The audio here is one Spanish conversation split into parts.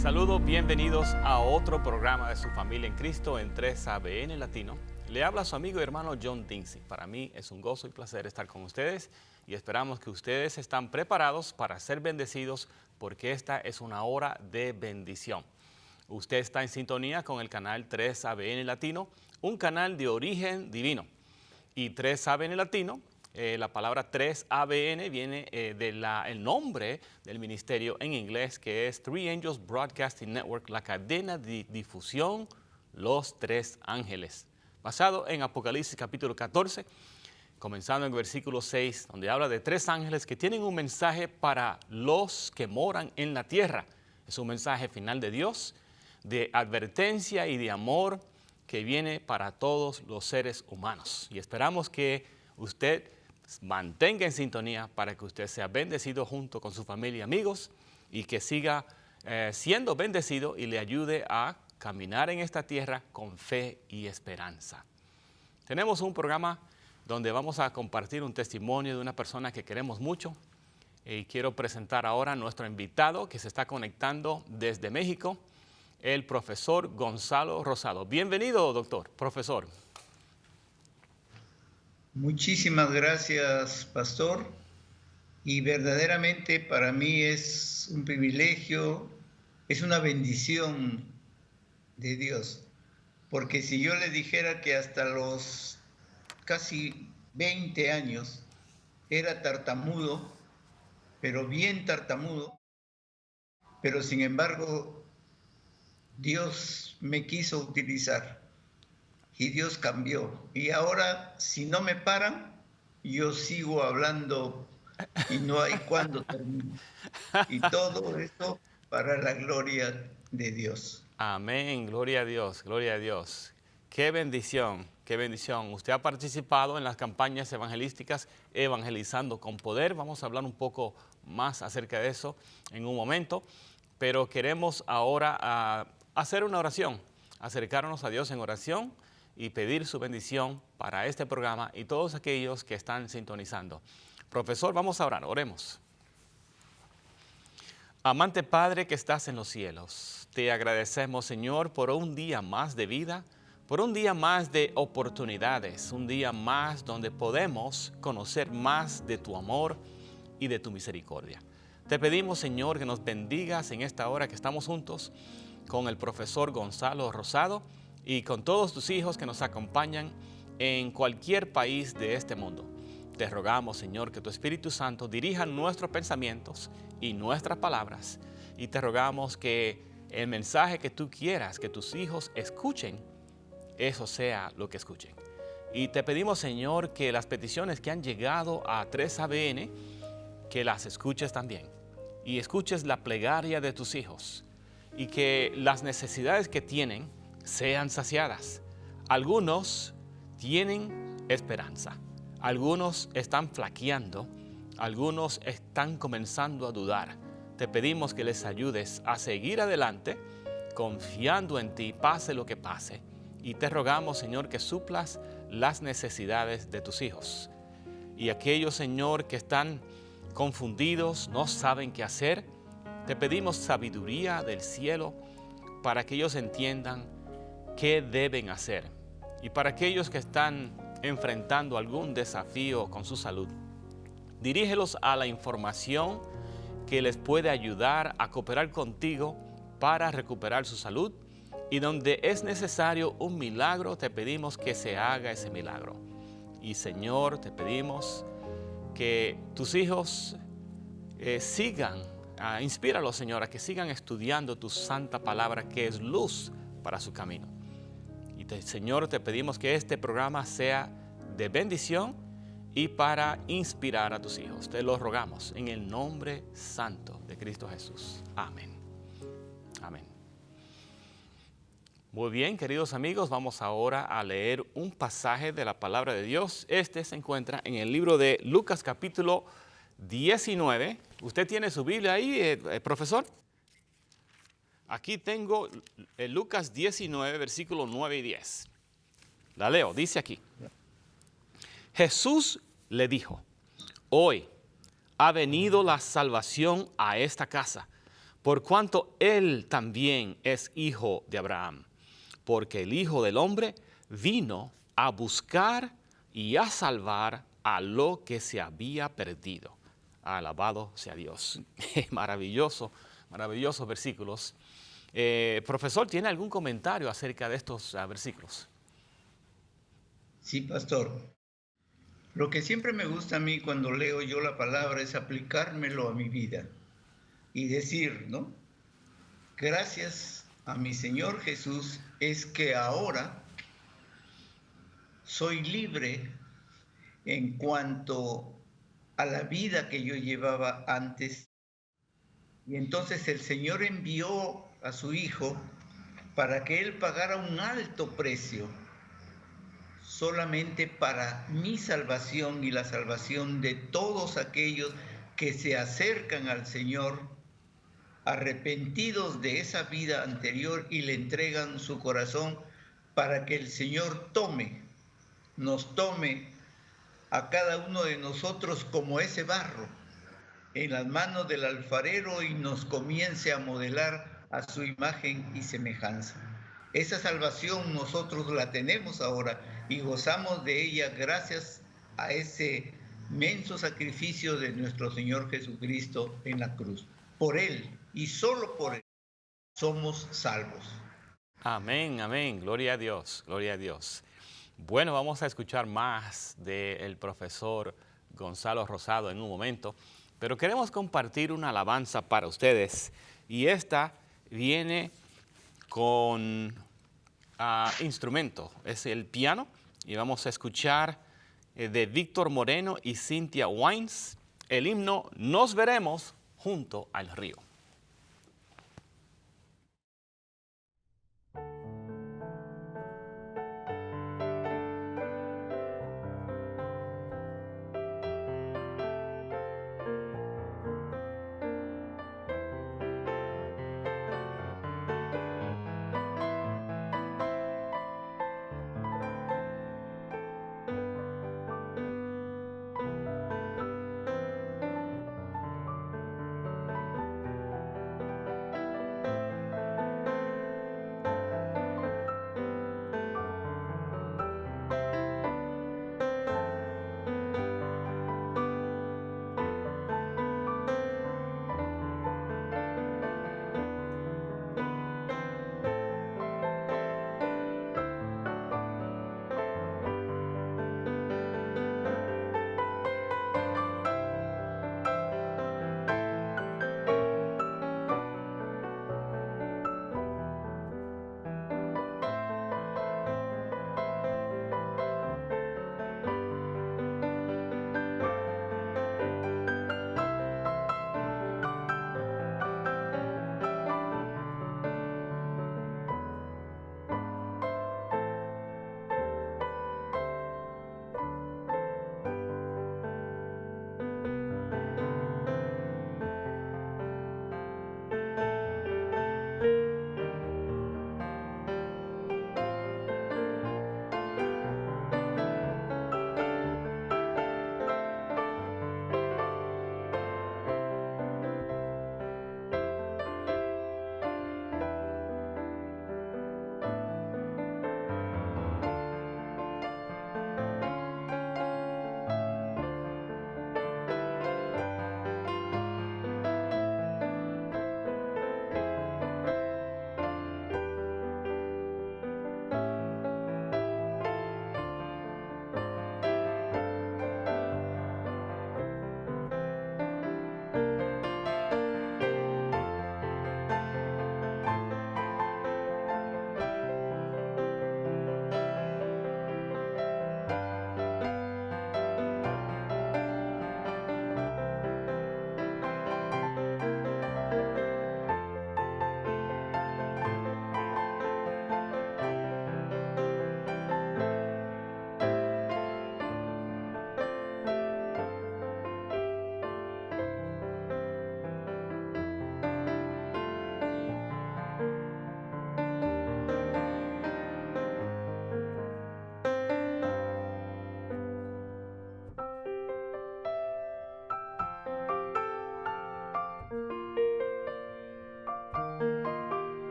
Saludos, bienvenidos a otro programa de su familia en Cristo en 3ABN Latino. Le habla su amigo y hermano John Dinsey. Para mí es un gozo y placer estar con ustedes y esperamos que ustedes están preparados para ser bendecidos porque esta es una hora de bendición. Usted está en sintonía con el canal 3ABN Latino, un canal de origen divino. Y 3ABN Latino, la palabra 3ABN viene del nombre del ministerio en inglés, que es Three Angels Broadcasting Network, la cadena de difusión Los Tres Ángeles, basado en Apocalipsis capítulo 14, comenzando en el versículo 6, donde habla de tres ángeles que tienen un mensaje para los que moran en la tierra. Es un mensaje final de Dios, de advertencia y de amor que viene para todos los seres humanos. Y esperamos que usted mantenga en sintonía para que usted sea bendecido junto con su familia y amigos y que siga siendo bendecido y le ayude a caminar en esta tierra con fe y esperanza. Tenemos un programa donde vamos a compartir un testimonio de una persona que queremos mucho y quiero presentar ahora a nuestro invitado que se está conectando desde México, el profesor Gonzalo Rosado. Bienvenido, doctor, profesor. Muchísimas gracias, pastor. Y verdaderamente para mí es un privilegio, es una bendición de Dios. Porque si yo le dijera que hasta los casi 20 años era tartamudo, pero bien tartamudo, pero sin embargo Dios me quiso utilizar y Dios cambió. Y ahora, si no me paran, yo sigo hablando y no hay cuándo termine. Y todo esto para la gloria de Dios. Amén, gloria a Dios, gloria a Dios. Qué bendición, qué bendición. Usted ha participado en las campañas evangelísticas Evangelizando con Poder. Vamos a hablar un poco más acerca de eso en un momento, pero queremos ahora hacer una oración, acercarnos a Dios en oración y pedir su bendición para este programa y todos aquellos que están sintonizando. Profesor, vamos a orar, oremos. Amante Padre que estás en los cielos, te agradecemos, Señor, por un día más de vida, por un día más de oportunidades, un día más donde podemos conocer más de tu amor y de tu misericordia. Te pedimos, Señor, que nos bendigas en esta hora que estamos juntos con el profesor Gonzalo Rosado y con todos tus hijos que nos acompañan en cualquier país de este mundo. Te rogamos, Señor, que tu Espíritu Santo dirija nuestros pensamientos y nuestras palabras. Y te rogamos que el mensaje que tú quieras que tus hijos escuchen, eso sea lo que escuchen. Y te pedimos, Señor, que las peticiones que han llegado a 3ABN, que las escuches también. Y escuches la plegaria de tus hijos. Y que las necesidades que tienen sean saciadas. Algunos tienen esperanza. Algunos están flaqueando, algunos están comenzando a dudar. Te pedimos que les ayudes a seguir adelante, confiando en ti, pase lo que pase. Y te rogamos, Señor, que suplas las necesidades de tus hijos. Y aquellos, Señor, que están confundidos, no saben qué hacer, te pedimos sabiduría del cielo para que ellos entiendan qué deben hacer. Y para aquellos que están enfrentando algún desafío con su salud, dirígelos a la información que les puede ayudar a cooperar contigo para recuperar su salud, y donde es necesario un milagro, te pedimos que se haga ese milagro. Y Señor, te pedimos que tus hijos inspíralos, Señor, a que sigan estudiando tu santa palabra, que es luz para su camino. Señor, te pedimos que este programa sea de bendición y para inspirar a tus hijos. Te lo rogamos en el nombre santo de Cristo Jesús. Amén. Amén. Muy bien, queridos amigos, vamos ahora a leer un pasaje de la palabra de Dios. Este se encuentra en el libro de Lucas capítulo 19. ¿Usted tiene su Biblia ahí, profesor? Aquí tengo Lucas 19, versículos 9 y 10. La leo, dice aquí. Jesús le dijo: hoy ha venido la salvación a esta casa, por cuanto él también es hijo de Abraham, porque el Hijo del Hombre vino a buscar y a salvar a lo que se había perdido. Alabado sea Dios. Maravilloso, maravillosos versículos. Profesor, ¿tiene algún comentario acerca de estos versículos? Sí, pastor. Lo que siempre me gusta a mí cuando leo yo la palabra es aplicármelo a mi vida y decir, ¿no? Gracias a mi Señor Jesús es que ahora soy libre en cuanto a la vida que yo llevaba antes. Y entonces el Señor envió a su Hijo para que Él pagara un alto precio solamente para mi salvación y la salvación de todos aquellos que se acercan al Señor arrepentidos de esa vida anterior y le entregan su corazón para que el Señor nos tome a cada uno de nosotros como ese barro en las manos del alfarero y nos comience a modelar a su imagen y semejanza. Esa salvación nosotros la tenemos ahora y gozamos de ella gracias a ese inmenso sacrificio de nuestro Señor Jesucristo en la cruz. Por Él y solo por Él somos salvos. Amén, amén. Gloria a Dios, gloria a Dios. Bueno, vamos a escuchar más del profesor Gonzalo Rosado en un momento, pero queremos compartir una alabanza para ustedes y esta viene con instrumento, es el piano y vamos a escuchar de Víctor Moreno y Cynthia Wines el himno Nos veremos junto al río.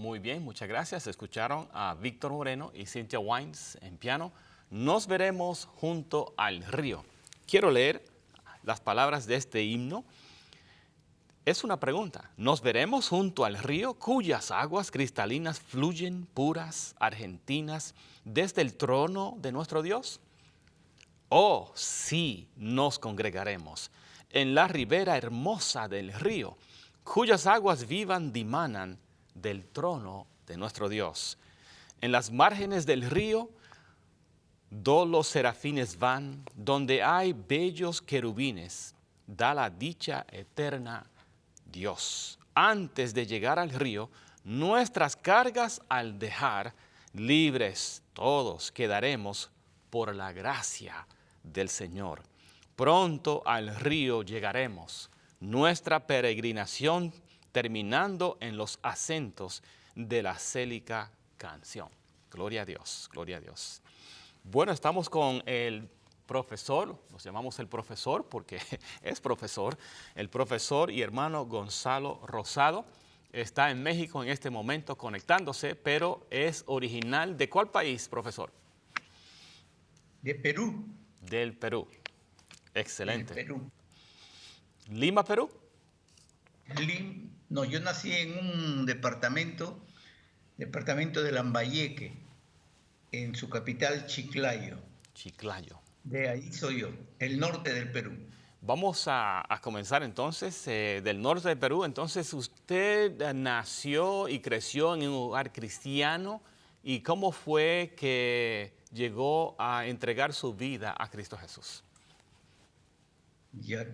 Muy bien, muchas gracias. Escucharon a Víctor Moreno y Cynthia Wines en piano. Nos veremos junto al río. Quiero leer las palabras de este himno. Es una pregunta. ¿Nos veremos junto al río cuyas aguas cristalinas fluyen puras, argentinas, desde el trono de nuestro Dios? Oh, sí, nos congregaremos en la ribera hermosa del río, cuyas aguas vivan dimanan del trono de nuestro Dios. En las márgenes del río, los serafines van, donde hay bellos querubines, da la dicha eterna Dios. Antes de llegar al río, nuestras cargas al dejar, libres todos quedaremos por la gracia del Señor. Pronto al río llegaremos, nuestra peregrinación terminando en los acentos de la célica canción. Gloria a Dios, gloria a Dios. Bueno, estamos con el profesor, nos llamamos el profesor porque es profesor, el profesor y hermano Gonzalo Rosado. Está en México en este momento conectándose, pero es original ¿de cuál país, profesor? De Perú. Del Perú. Excelente. De Perú. ¿Lima, Perú? No, yo nací en un departamento de Lambayeque, en su capital Chiclayo. Chiclayo. De ahí soy yo, el norte del Perú. Vamos a comenzar entonces del norte de Perú. Entonces, usted nació y creció en un hogar cristiano. ¿Y cómo fue que llegó a entregar su vida a Cristo Jesús? Ya.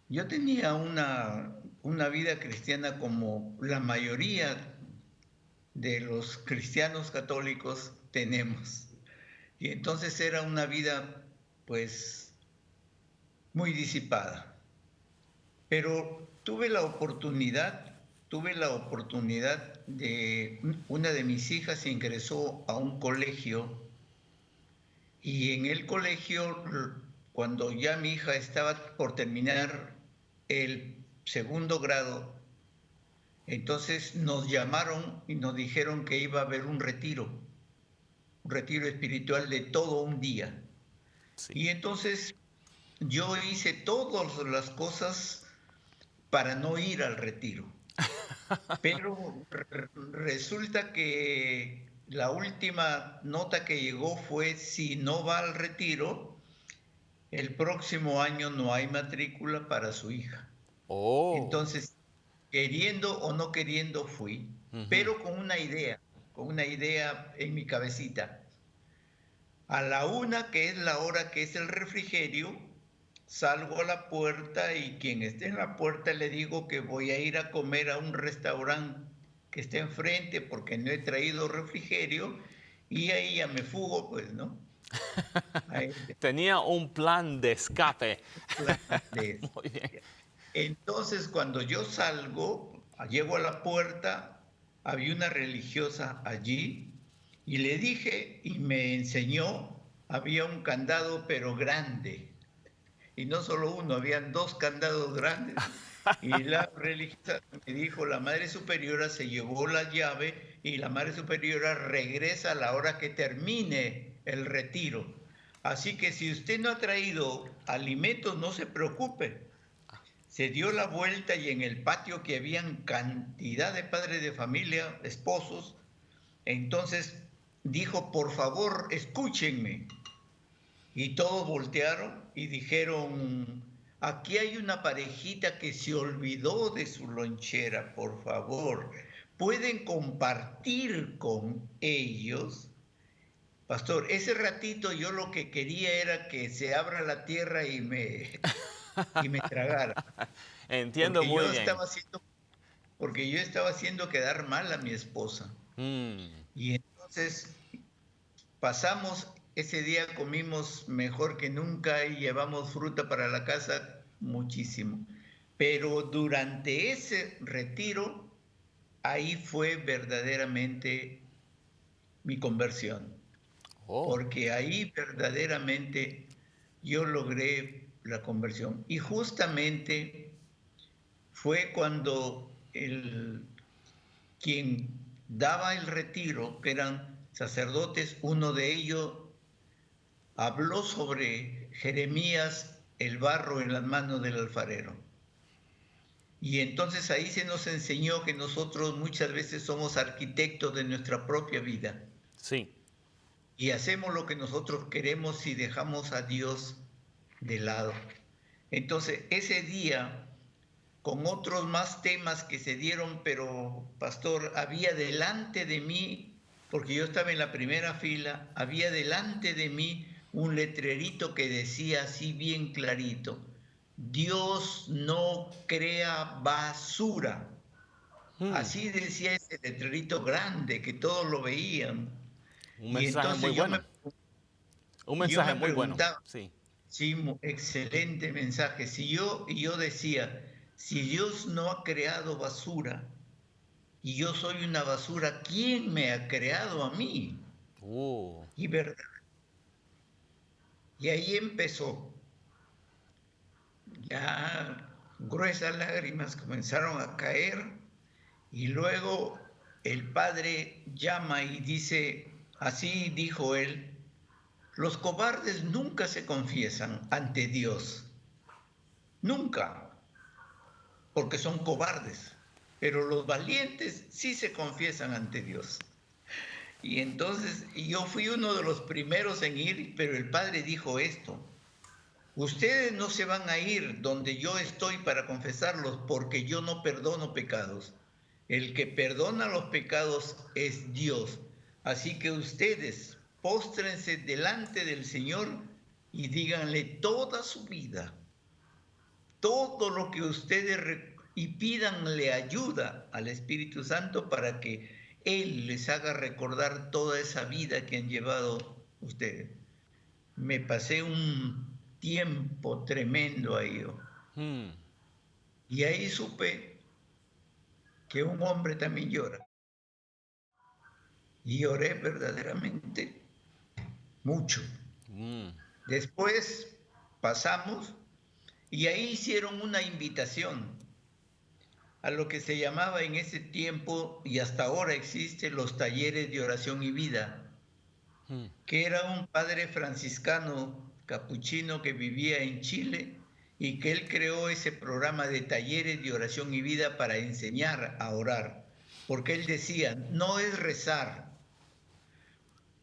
Yo tenía una vida cristiana como la mayoría de los cristianos católicos tenemos. Y entonces era una vida, pues, muy disipada. Pero tuve la oportunidad de, una de mis hijas ingresó a un colegio y en el colegio, cuando ya mi hija estaba por terminar el segundo grado, entonces nos llamaron y nos dijeron que iba a haber un retiro espiritual de todo un día. Sí. Y entonces yo hice todas las cosas para no ir al retiro. Pero resulta que la última nota que llegó fue: si no va al retiro, el próximo año no hay matrícula para su hija. Oh. Entonces, queriendo o no queriendo fui, pero con una idea en mi cabecita. A la 1, que es la hora que es el refrigerio, salgo a la puerta y quien esté en la puerta le digo que voy a ir a comer a un restaurante que esté enfrente porque no he traído refrigerio, y ahí ya me fugo, pues, ¿no? Tenía un plan de escape. Muy bien. Entonces, cuando yo salgo, llego a la puerta, había una religiosa allí y le dije, y me enseñó, había un candado pero grande. Y no solo uno, habían 2 candados grandes. Y la religiosa me dijo, la Madre Superiora se llevó la llave y la Madre Superiora regresa a la hora que termine el retiro. Así que si usted no ha traído alimentos, no se preocupe. Se dio la vuelta y en el patio, que habían cantidad de padres de familia, esposos, entonces dijo, por favor, escúchenme. Y todos voltearon y dijeron, aquí hay una parejita que se olvidó de su lonchera, por favor, ¿pueden compartir con ellos? Pastor, ese ratito yo lo que quería era que se abra la tierra y me tragara. Entiendo porque muy yo bien. Porque yo estaba haciendo quedar mal a mi esposa. Y entonces pasamos, ese día comimos mejor que nunca y llevamos fruta para la casa muchísimo. Pero durante ese retiro, ahí fue verdaderamente mi conversión. Oh. Porque ahí verdaderamente yo logré la conversión. Y justamente fue cuando quien daba el retiro, que eran sacerdotes, uno de ellos habló sobre Jeremías, el barro en las manos del alfarero. Y entonces ahí se nos enseñó que nosotros muchas veces somos arquitectos de nuestra propia vida. Sí. Y hacemos lo que nosotros queremos y dejamos a Dios de lado. Entonces, ese día, con otros más temas que se dieron, pero pastor, había delante de mí, porque yo estaba en la primera fila, había delante de mí un letrerito que decía así bien clarito: Dios no crea basura. Así decía ese letrerito grande que todos lo veían. Un Y mensaje muy entonces bueno. Un yo mensaje me muy bueno, preguntaba, sí. sí, excelente mensaje. Si yo decía, si Dios no ha creado basura y yo soy una basura, ¿quién me ha creado a mí? Uh, Y verdad. Y ahí empezó. Ya gruesas lágrimas comenzaron a caer y luego el padre llama y dice, así dijo él: los cobardes nunca se confiesan ante Dios, nunca, porque son cobardes, pero los valientes sí se confiesan ante Dios. Y entonces yo fui uno de los primeros en ir, pero el padre dijo esto: ustedes no se van a ir donde yo estoy para confesarlos, porque yo no perdono pecados. El que perdona los pecados es Dios. Así que ustedes póstrense delante del Señor y díganle toda su vida, todo lo que ustedes, y pídanle ayuda al Espíritu Santo para que Él les haga recordar toda esa vida que han llevado ustedes. Me pasé un tiempo tremendo ahí. Y ahí supe que un hombre también llora. Y lloré verdaderamente mucho. Después pasamos y ahí hicieron una invitación a lo que se llamaba en ese tiempo, y hasta ahora existe, los talleres de oración y vida, que era un padre franciscano capuchino que vivía en Chile y que él creó ese programa de talleres de oración y vida para enseñar a orar, porque él decía, no es rezar.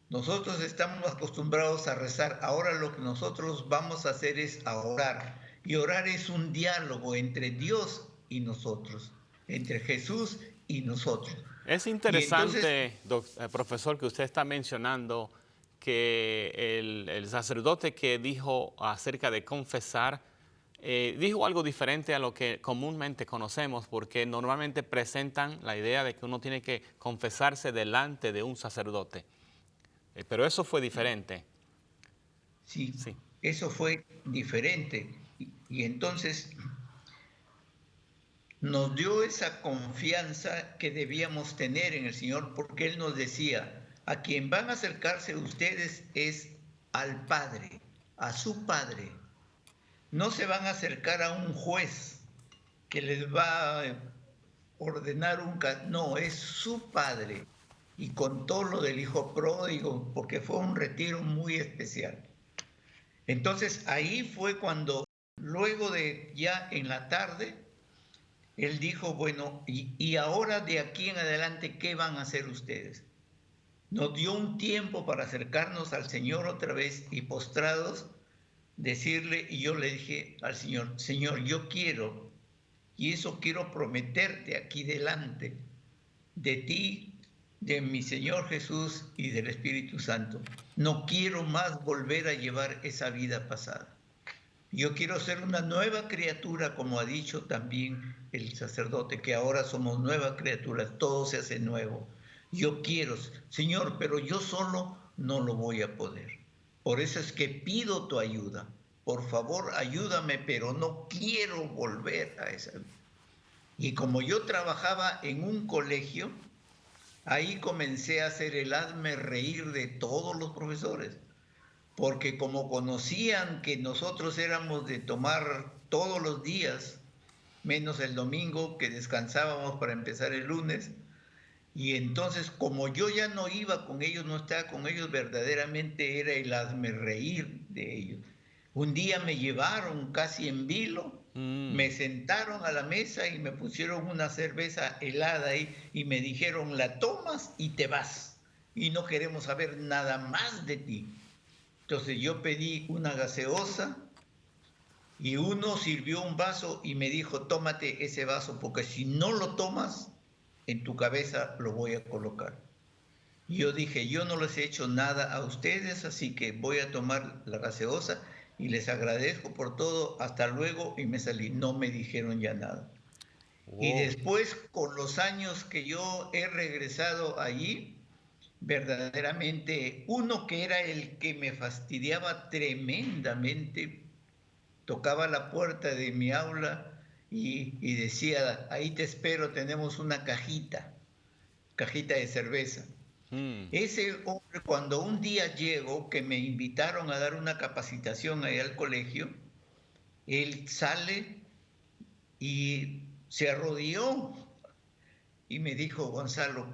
Nosotros estamos acostumbrados a rezar, ahora lo que nosotros vamos a hacer es a orar. Y orar es un diálogo entre Dios y nosotros, entre Jesús y nosotros. Es Y entonces, interesante, profesor, que usted está mencionando que el sacerdote que dijo acerca de confesar, dijo algo diferente a lo que comúnmente conocemos, porque normalmente presentan la idea de que uno tiene que confesarse delante de un sacerdote. Pero eso fue diferente. sí, Sí. eso fue diferente. Y entonces nos dio esa confianza que debíamos tener en el Señor, porque Él nos decía, a quien van a acercarse ustedes es al Padre, a su Padre. No se van a acercar a un juez que les va a ordenar no, es su Padre. Y contó lo del hijo pródigo, porque fue un retiro muy especial. Entonces ahí fue cuando, luego de ya en la tarde, él dijo, bueno, y ahora de aquí en adelante, ¿qué van a hacer ustedes? Nos dio un tiempo para acercarnos al Señor otra vez y postrados, decirle, y yo le dije al Señor, Señor, yo quiero, y eso quiero prometerte aquí delante de ti, de mi Señor Jesús y del Espíritu Santo. No quiero más volver a llevar esa vida pasada. Yo quiero ser una nueva criatura, como ha dicho también el sacerdote, que ahora somos nuevas criaturas, todo se hace nuevo. Yo quiero, Señor, pero yo solo no lo voy a poder. Por eso es que pido tu ayuda. Por favor, ayúdame, pero no quiero volver a esa vida. Y como yo trabajaba en un colegio, ahí comencé a hacer el hazme reír de todos los profesores, porque como conocían que nosotros éramos de tomar todos los días, menos el domingo que descansábamos para empezar el lunes, Y entonces, como yo ya no iba con ellos, no estaba con ellos, verdaderamente era el hazme reír de ellos. Un día me llevaron casi en vilo, me Mm. sentaron a la mesa y me pusieron una cerveza helada ahí y me dijeron, la tomas y te vas. Y no queremos saber nada más de ti. Entonces yo pedí una gaseosa y uno sirvió un vaso y me dijo, tómate ese vaso, porque si no lo tomas, en tu cabeza lo voy a colocar. Y yo dije, yo no les he hecho nada a ustedes, así que voy a tomar la gaseosa y les agradezco por todo, hasta luego, y me salí. No me dijeron ya nada. Y Wow. después, con los años que yo he regresado allí, verdaderamente, uno que era el que me fastidiaba tremendamente, tocaba la puerta de mi aula y decía, ahí te espero, tenemos una cajita de cerveza. Mm. Ese hombre, cuando un día llego, que me invitaron a dar una capacitación ahí al colegio, él sale y se arrodilló y me dijo, Gonzalo,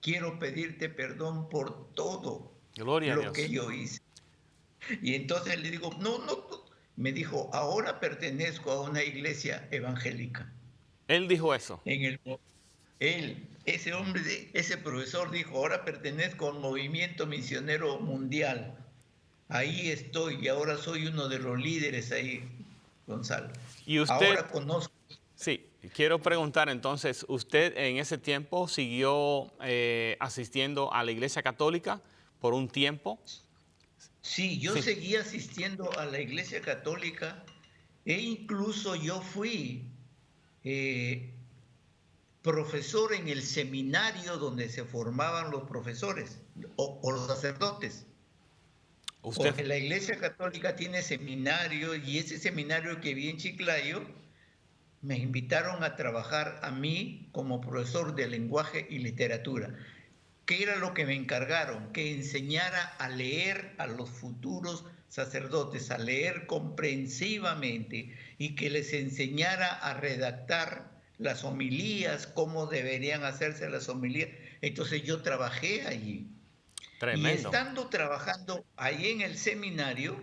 quiero pedirte perdón por todo Gloria a lo que Dios. yo hice. Y entonces le digo, no, no, no. Me dijo, ahora pertenezco a una iglesia evangélica. Él dijo eso. En el, ese hombre, ese profesor dijo, ahora pertenezco al movimiento misionero mundial. Ahí estoy y ahora soy uno de los líderes ahí, Gonzalo. Y usted, Ahora conozco. sí, quiero preguntar entonces, ¿usted en ese tiempo siguió asistiendo a la Iglesia Católica por un tiempo? Sí, yo Sí. seguí asistiendo a la Iglesia Católica e incluso yo fui eh, profesor en el seminario donde se formaban los profesores o los sacerdotes. Usted, Porque la Iglesia Católica tiene seminario y ese seminario que vi en Chiclayo me invitaron a trabajar a mí como profesor de lenguaje y literatura. ¿Qué era lo que me encargaron? Que enseñara a leer a los futuros sacerdotes, a leer comprensivamente y que les enseñara a redactar las homilías, cómo deberían hacerse las homilías. Entonces yo trabajé allí. Y tremendo. estando trabajando ahí en el seminario,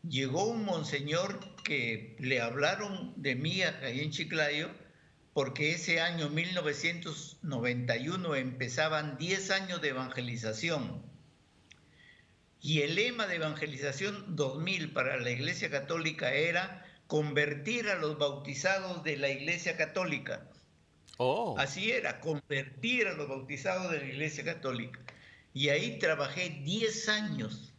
llegó un monseñor que le hablaron de mí ahí en Chiclayo, porque ese año 1991 empezaban 10 años de evangelización. Y el lema de evangelización 2000 para la Iglesia Católica era convertir a los bautizados de la Iglesia Católica. Oh, Así era, convertir a los bautizados de la Iglesia Católica. Y ahí trabajé 10 años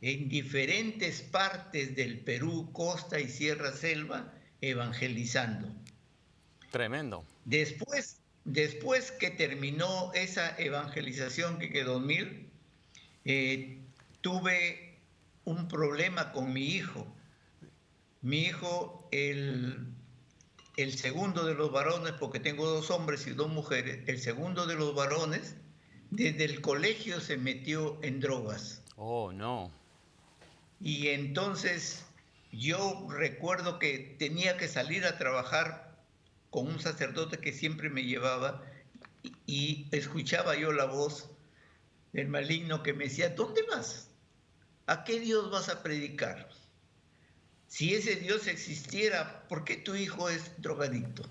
en diferentes partes del Perú, costa y sierra selva, evangelizando. tremendo. Después que terminó esa evangelización que quedó en mil, tuve un problema con mi hijo. Mi hijo, el segundo de los varones, porque tengo dos hombres y dos mujeres, el segundo de los varones, desde el colegio se metió en drogas. Oh, no. Y entonces yo recuerdo que tenía que salir a trabajar con un sacerdote que siempre me llevaba y escuchaba yo la voz del maligno que me decía, ¿dónde vas? ¿A qué Dios vas a predicar? Si ese Dios existiera, ¿por qué tu hijo es drogadicto?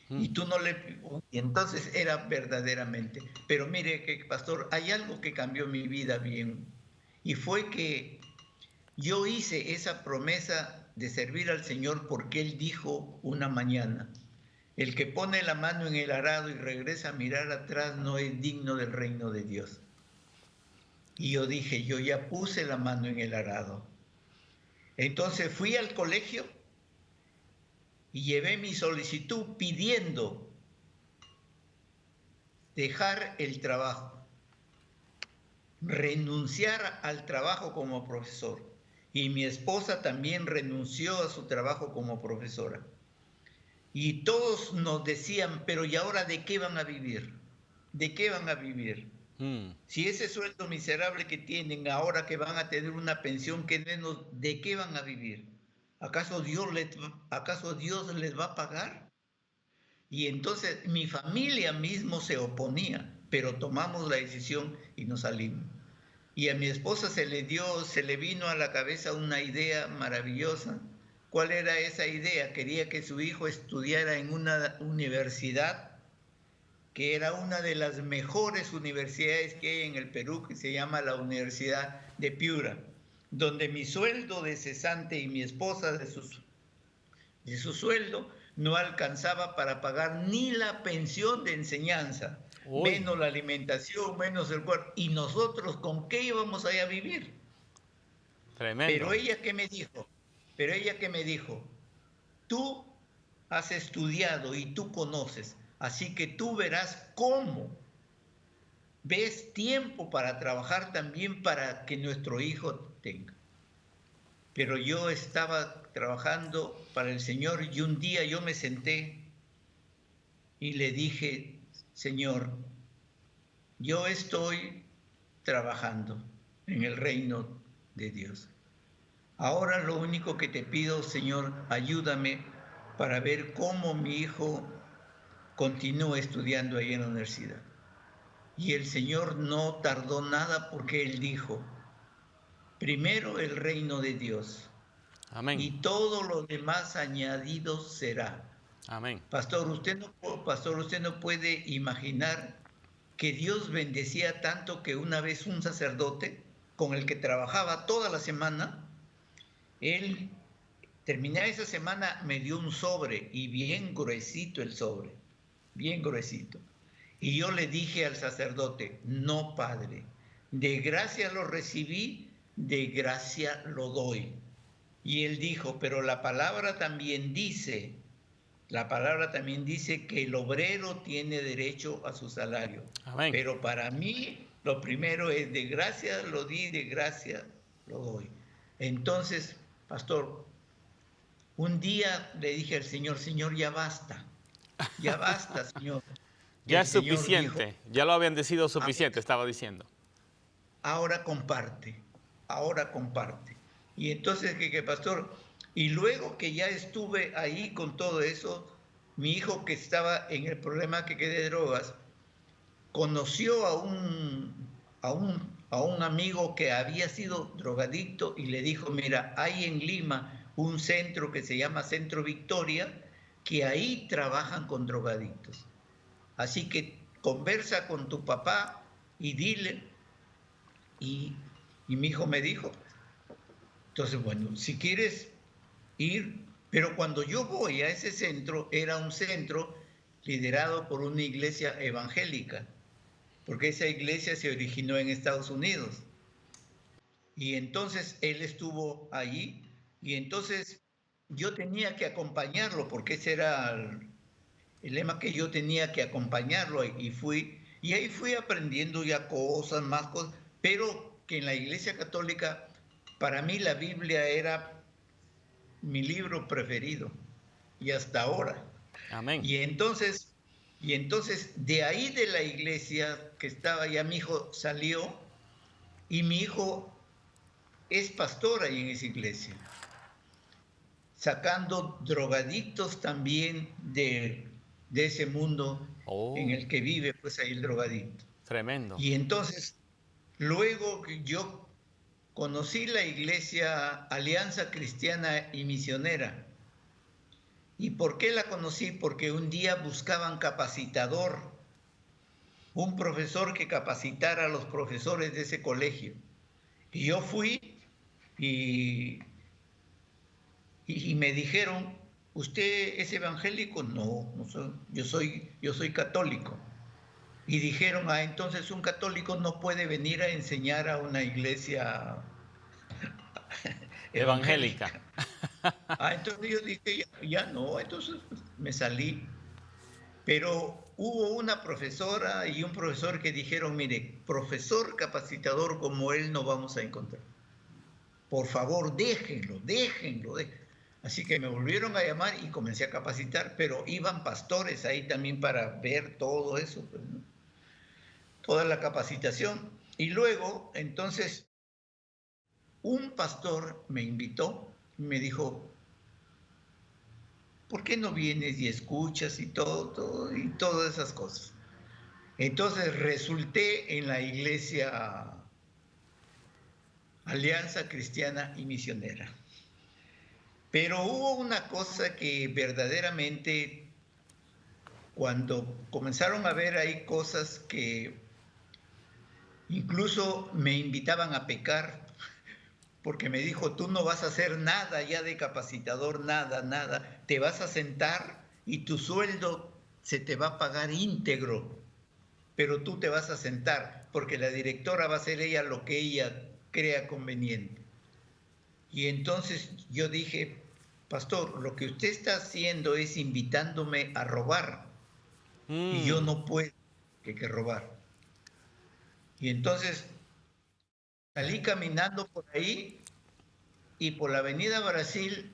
Mm. Y tú no le... Y entonces era verdaderamente. Pero mire, que pastor, hay algo que cambió mi vida bien. Y fue que yo hice esa promesa de servir al Señor porque Él dijo una mañana, el que pone la mano en el arado y regresa a mirar atrás no es digno del reino de Dios. Y yo dije, yo ya puse la mano en el arado. Entonces fui al colegio y llevé mi solicitud pidiendo dejar el trabajo, renunciar al trabajo como profesor. Y mi esposa también renunció a su trabajo como profesora. Y todos nos decían, pero ¿y ahora de qué van a vivir? ¿De qué van a vivir? Mm. Si ese sueldo miserable que tienen ahora que van a tener una pensión que menos, ¿de qué van a vivir? ¿Acaso Dios les va a pagar? Y entonces mi familia mismo se oponía, pero tomamos la decisión y nos salimos. Y a mi esposa se le vino a la cabeza una idea maravillosa. ¿Cuál era esa idea? Quería que su hijo estudiara en una universidad que era una de las mejores universidades que hay en el Perú, que se llama la Universidad de Piura, donde mi sueldo de cesante y mi esposa de su sueldo no alcanzaba para pagar ni la pensión de enseñanza, Uy, menos la alimentación, menos el cuarto. ¿Y nosotros con qué íbamos allá a vivir? Pero tremendo. ella qué me dijo, pero ella qué me dijo, tú has estudiado y tú conoces, así que tú verás cómo ves tiempo para trabajar también para que nuestro hijo tenga. Pero yo estaba trabajando para el Señor y un día yo me senté y le dije, Señor, yo estoy trabajando en el reino de Dios. Ahora lo único que te pido, Señor, ayúdame para ver cómo mi hijo continúa estudiando ahí en la universidad. Y el Señor no tardó nada porque Él dijo, primero el reino de Dios Amén. y todo lo demás añadido será. Amén. Pastor, usted no puede imaginar que Dios bendecía tanto que una vez un sacerdote con el que trabajaba toda la semana, él terminaba esa semana, me dio un sobre y bien gruesito el sobre, bien gruesito. Y yo le dije al sacerdote, no, padre, de gracia lo recibí, de gracia lo doy. Y él dijo, pero la palabra también dice que el obrero tiene derecho a su salario. Amén. Pero para mí, lo primero es de gracia lo di, de gracia lo doy. Entonces, pastor, un día le dije al Señor, Señor, ya basta, Señor. Y Ya el es Señor dijo, suficiente. Ya lo habían decidido ahora, suficiente, estaba diciendo. ahora comparte, ahora comparte. Y entonces, ¿qué, pastor? Y luego que ya estuve ahí con todo eso, mi hijo que estaba en el problema que quedé de drogas, conoció a un amigo que había sido drogadicto y le dijo, mira, hay en Lima un centro que se llama Centro Victoria, que ahí trabajan con drogadictos. Así que conversa con tu papá y dile, y mi hijo me dijo, entonces, bueno, si quieres ir, pero cuando yo voy a ese centro, era un centro liderado por una iglesia evangélica, porque esa iglesia se originó en Estados Unidos. Y entonces él estuvo allí y entonces yo tenía que acompañarlo, porque ese era el lema, que yo tenía que acompañarlo, y fui, y ahí fui aprendiendo ya cosas, más cosas, pero que en la iglesia católica, para mí la Biblia era mi libro preferido, y hasta ahora. Amén. Y entonces, y entonces de ahí de la iglesia que estaba, ya mi hijo salió, y mi hijo es pastor ahí en esa iglesia, sacando drogadictos también de ese mundo en Oh, el que vive, pues ahí el drogadicto. tremendo. Y entonces, luego que yo conocí la iglesia Alianza Cristiana y Misionera. ¿Y por qué la conocí? Porque un día buscaban capacitador, un profesor que capacitara a los profesores de ese colegio. Y yo fui y, y me dijeron, ¿usted es evangélico? No, no soy, yo soy católico. Y dijeron, ah, entonces un católico no puede venir a enseñar a una iglesia Evangélica. evangélica. Ah, entonces yo dije, ya no, entonces pues, me salí. Pero hubo una profesora y un profesor que dijeron, mire, profesor capacitador como él no vamos a encontrar. Por favor, déjenlo, déjenlo. Así que me volvieron a llamar y comencé a capacitar, pero iban pastores ahí también para ver todo eso, pues, ¿no? Toda la capacitación. Y luego, entonces, un pastor me invitó y me dijo, ¿por qué no vienes y escuchas y todo, y todas esas cosas? Entonces resulté en la iglesia Alianza Cristiana y Misionera. Pero hubo una cosa que verdaderamente, cuando comenzaron a ver ahí cosas que incluso me invitaban a pecar, porque me dijo, tú no vas a hacer nada ya de capacitador, nada, te vas a sentar y tu sueldo se te va a pagar íntegro, pero tú te vas a sentar, porque la directora va a hacer ella lo que ella crea conveniente. Y entonces yo dije, pastor, lo que usted está haciendo es invitándome a robar, y yo Mm. no puedo que robar. Y entonces salí caminando por ahí y por la avenida Brasil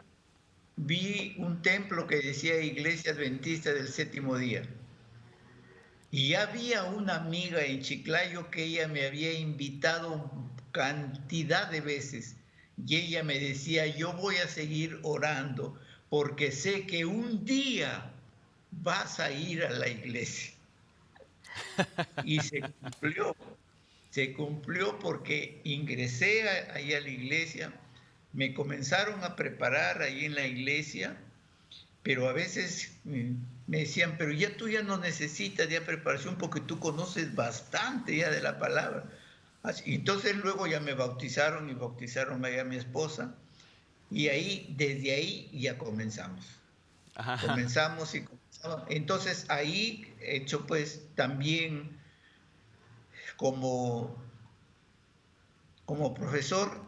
vi un templo que decía Iglesia Adventista del Séptimo Día. Y había una amiga en Chiclayo que ella me había invitado cantidad de veces. Y ella me decía, yo voy a seguir orando porque sé que un día vas a ir a la iglesia. Y se cumplió porque ingresé ahí a la iglesia, me comenzaron a preparar ahí en la iglesia, pero a veces me decían, pero ya tú ya no necesitas ya preparación porque tú conoces bastante ya de la palabra. Así, entonces luego ya me bautizaron y bautizaron a mi esposa y ahí, desde ahí ya comenzamos. Ajá. Comenzamos y comenzamos. Entonces ahí he hecho pues también como, como profesor,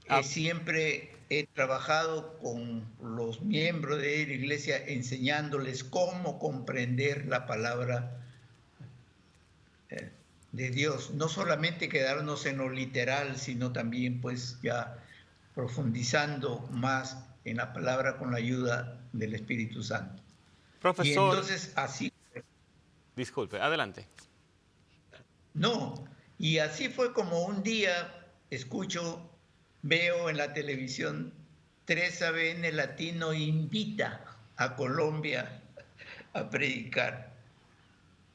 Ah, siempre he trabajado con los miembros de la iglesia enseñándoles cómo comprender la palabra de Dios, no solamente quedarnos en lo literal, sino también pues ya profundizando más en la palabra con la ayuda del Espíritu Santo. Y profesor, entonces así, disculpe, adelante. no, y así fue como un día escucho, veo en la televisión, 3ABN Latino invita a Colombia a predicar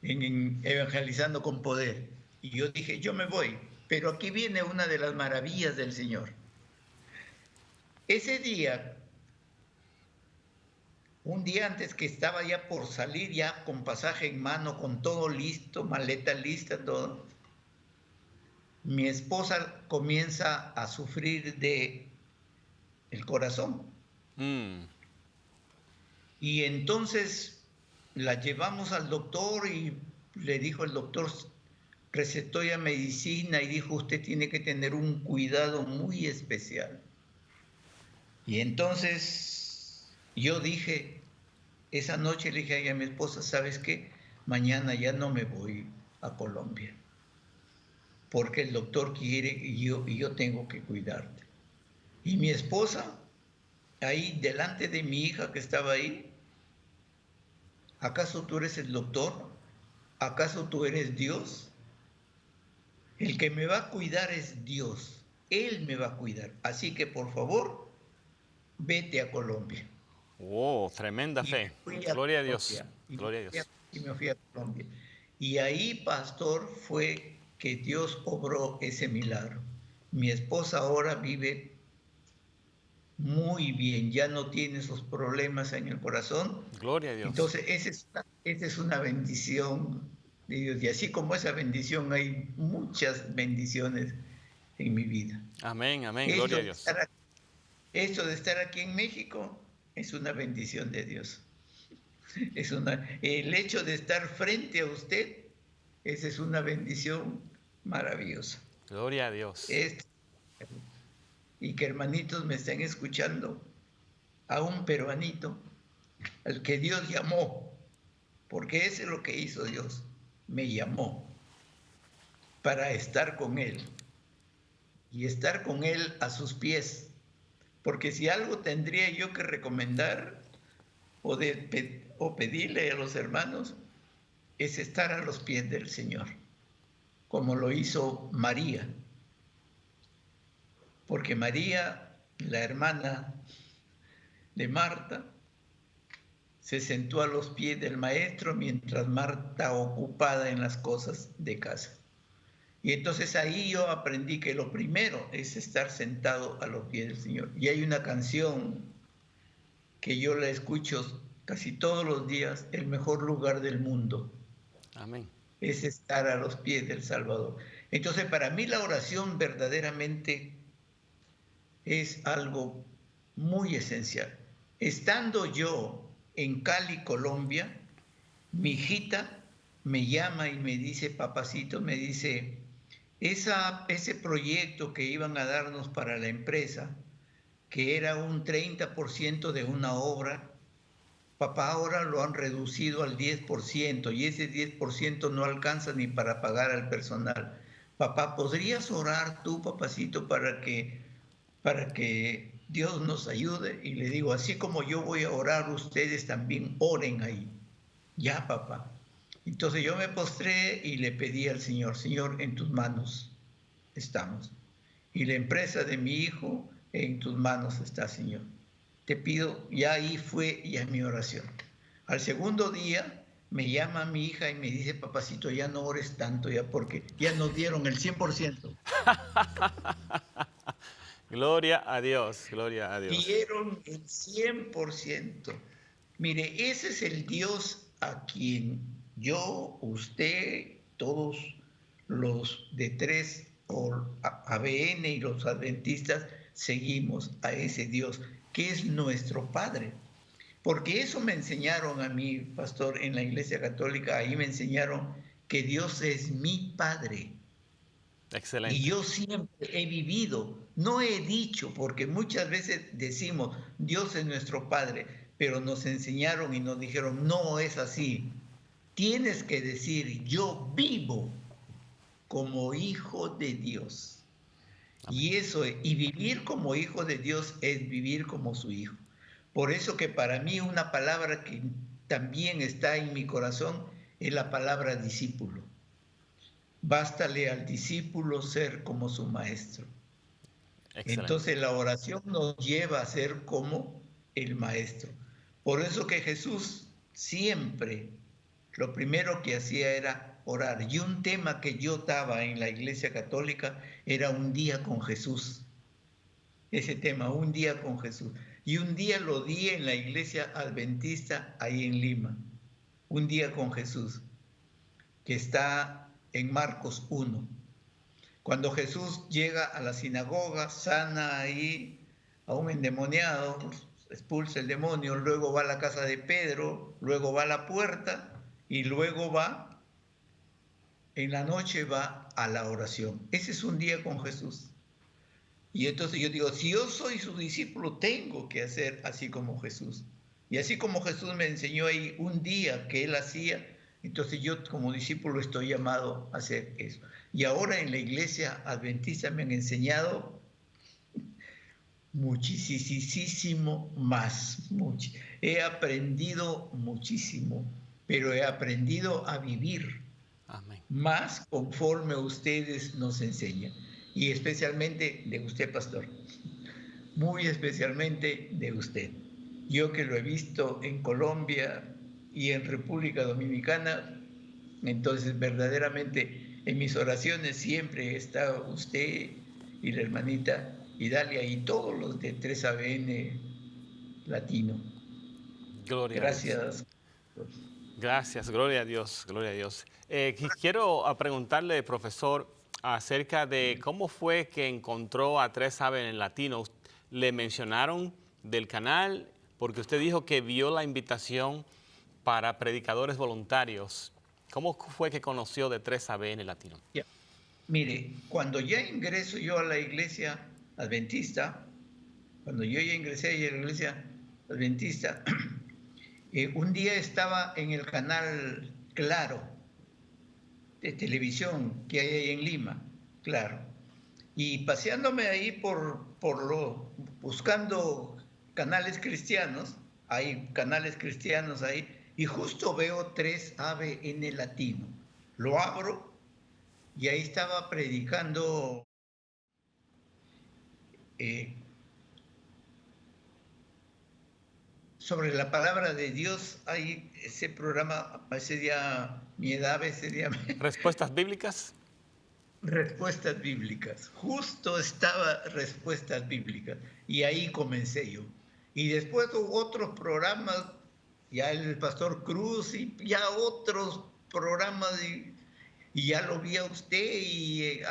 en Evangelizando con Poder. Y yo dije, yo me voy, pero aquí viene una de las maravillas del Señor. Ese día, un día antes que estaba ya por salir, ya con pasaje en mano, con todo listo, maleta lista, todo, mi esposa comienza a sufrir de el corazón. Mm. Y entonces la llevamos al doctor y le dijo el doctor, recetó ya medicina y dijo, usted tiene que tener un cuidado muy especial. Y entonces yo dije, esa noche le dije a mi esposa, ¿sabes qué? Mañana ya no me voy a Colombia, porque el doctor quiere y yo tengo que cuidarte. Y mi esposa, ahí delante de mi hija que estaba ahí, ¿acaso tú eres el doctor? ¿Acaso tú eres Dios? El que me va a cuidar es Dios. Él me va a cuidar. Así que por favor, vete a Colombia. Wow, tremenda Y me fe. fui a Gloria a Dios. Colombia. Gloria a Dios. Y me fui a Colombia. Y ahí, pastor, fue que Dios obró ese milagro. Mi esposa ahora vive muy bien, ya no tiene esos problemas en el corazón. Gloria a Dios. Entonces, esa es una bendición de Dios. Y así como esa bendición, hay muchas bendiciones en mi vida. Amén, amén. Esto Gloria a de Dios. estar, esto de estar aquí en México es una bendición de Dios. El hecho de estar frente a usted, esa es una bendición maravillosa. Gloria a Dios. Es, y que hermanitos me estén escuchando, a un peruanito al que Dios llamó, porque ese es lo que hizo Dios, me llamó para estar con Él y estar con Él a sus pies, porque si algo tendría yo que recomendar o pedirle a los hermanos, es estar a los pies del Señor, como lo hizo María, porque María, la hermana de Marta, se sentó a los pies del maestro mientras Marta ocupada en las cosas de casa. Y entonces ahí yo aprendí que lo primero es estar sentado a los pies del Señor. Y hay una canción que yo la escucho casi todos los días: el mejor lugar del mundo Amén. es estar a los pies del Salvador. Entonces, para mí la oración verdaderamente es algo muy esencial. Estando yo en Cali, Colombia, mi hijita me llama y me dice, papacito, me dice, ese proyecto que iban a darnos para la empresa, que era un 30% de una obra, papá, ahora lo han reducido al 10% y ese 10% no alcanza ni para pagar al personal. Papá, ¿podrías orar tú, papacito, para que Dios nos ayude? Y le digo, así como yo voy a orar, ustedes también oren ahí. Ya, papá. Entonces yo me postré y le pedí al Señor, Señor, en tus manos estamos. Y la empresa de mi hijo en tus manos está, Señor. Te pido, ya ahí fue ya mi oración. Al segundo día me llama mi hija y me dice, papacito, ya no ores tanto, ya porque ya nos dieron el 100%. Gloria a Dios, gloria a Dios. Dieron el 100%. Mire, ese es el Dios a quien yo, usted, todos los de tres o ABN y los adventistas seguimos a ese Dios que es nuestro Padre. Porque eso me enseñaron a mí, pastor, en la Iglesia Católica. Ahí me enseñaron que Dios es mi Padre. Y Excelente. yo siempre he vivido, no he dicho, porque muchas veces decimos, Dios es nuestro Padre, pero nos enseñaron y nos dijeron, no es así. Tienes que decir, yo vivo como hijo de Dios. Amén. Y vivir como hijo de Dios es vivir como su hijo. Por eso que para mí una palabra que también está en mi corazón es la palabra discípulo. Bástale al discípulo ser como su maestro. Excelente. Entonces la oración nos lleva a ser como el maestro. Por eso que Jesús siempre lo primero que hacía era orar. Y un tema que yo daba en la Iglesia Católica era un día con Jesús. Ese tema, un día con Jesús. Y un día lo di en la Iglesia Adventista ahí en Lima. Un día con Jesús, que está en Marcos 1. Cuando Jesús llega a la sinagoga, sana ahí a un endemoniado, expulsa el demonio, luego va a la casa de Pedro, luego va a la puerta y luego va, en la noche va a la oración. Ese es un día con Jesús. Y entonces yo digo, si yo soy su discípulo, tengo que hacer así como Jesús. Y así como Jesús me enseñó ahí un día que él hacía, entonces yo como discípulo estoy llamado a hacer eso. Y ahora en la iglesia adventista me han enseñado muchísimo más. He aprendido muchísimo, pero he aprendido a vivir Amén. más conforme ustedes nos enseñan. Y especialmente de usted, pastor. Muy especialmente de usted. Yo que lo he visto en Colombia y en República Dominicana, entonces verdaderamente en mis oraciones siempre está usted y la hermanita Idalia y todos los de 3ABN Latino. Gloria a Dios. Gracias. Gracias, gloria a Dios, gloria a Dios. Quiero preguntarle, profesor, acerca de cómo fue que encontró a 3 Ave en Latino. ¿Le mencionaron del canal? Porque usted dijo que vio la invitación para predicadores voluntarios. ¿Cómo fue que conoció de 3 Ave en Latino? Ya. Mire, cuando ya ingreso yo a la iglesia adventista, cuando yo ya ingresé a la iglesia adventista, un día estaba en el canal Claro de televisión que hay ahí en Lima, Claro, y paseándome ahí buscando canales cristianos, hay canales cristianos ahí, y justo veo 3 Ave en el Latino. Lo abro y ahí estaba predicando sobre la palabra de Dios, hay ese programa, ese día, mi edad, ese día, ¿Respuestas bíblicas? respuestas bíblicas. Justo estaba respuestas bíblicas. Y ahí comencé yo. Y después hubo otros programas, ya el Pastor Cruz y ya otros programas, y ya lo vi a usted y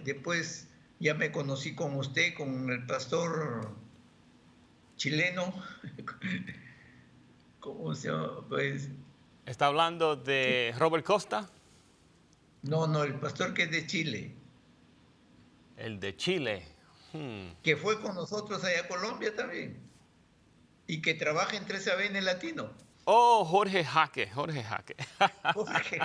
después ya me conocí con usted, con el pastor chileno, ¿cómo se llama? Pues, ¿Está hablando de Robert Costa? no, no, el pastor que es de Chile, El de Chile. que fue con nosotros allá a Colombia también, y que trabaja en 13ABN Latino. Oh, Jorge Jaque, Jorge Jaque. Jorge,